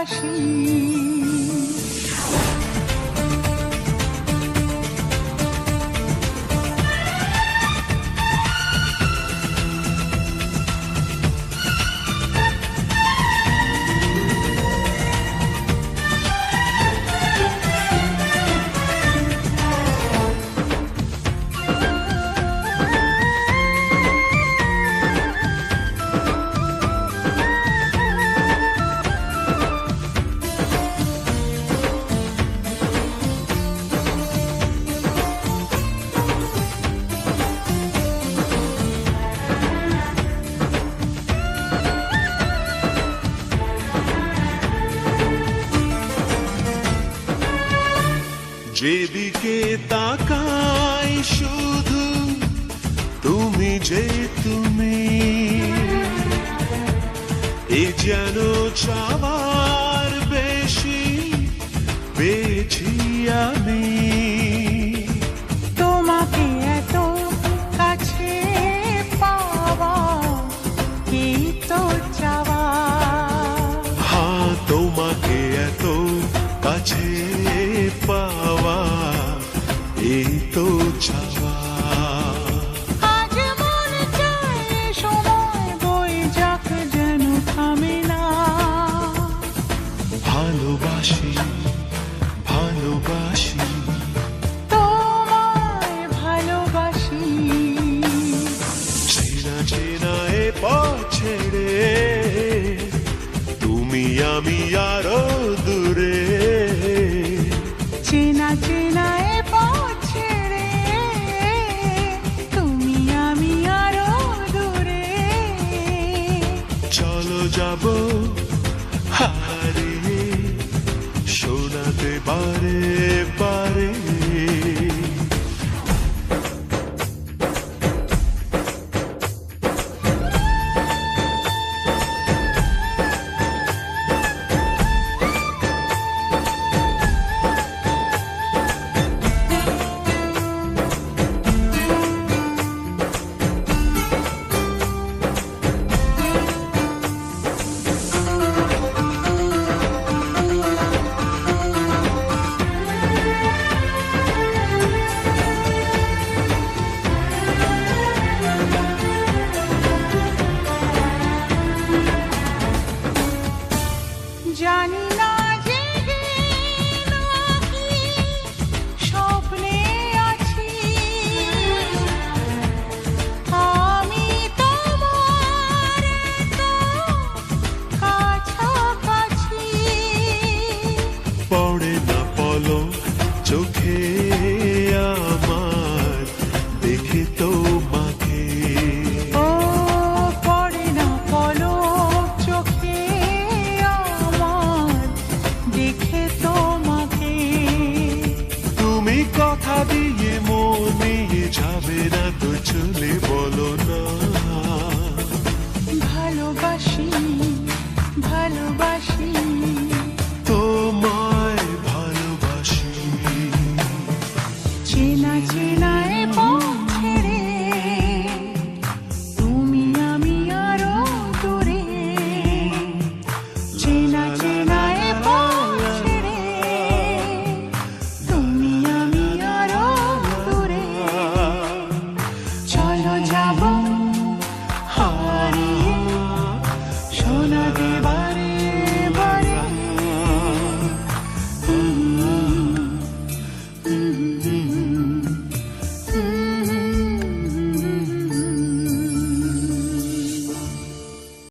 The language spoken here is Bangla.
ভালোবাসি। যেদিকে তাকাই শুধু তুমি যে তুমি, এ যেন চাওয়ার বেশি পেয়েছি আমি। তোমাকে এত কাছে পাওয়া কি তো চাওয়া, হ্যাঁ তোমাকে এত কাছে পাওয়া এই তো চাওয়া। আজ মনে চায় সময় বই যাক যেন থামে না। ভালোবাসি ভালোবাসি তোমায় ভালোবাসি। চেনা চেনা এ পথ ছেড়ে তুমি আমি আরো দূরে। চেনা চেনা এ পথ ছেড়ে তুমি আমি আরো দূরে। চলো যাব হারিয়ে শোনাতে বারে বারে। জানি না জেগে নাকি স্বপ্নে আছি, আমি তোমার তো কাছাকাছি। পড়ে না পলক চোখে আমার দেখে তোমাকে। ও পড়ে না পলক চোখে আমার দেখে তোমাকে। তুমি কথা দিয়ে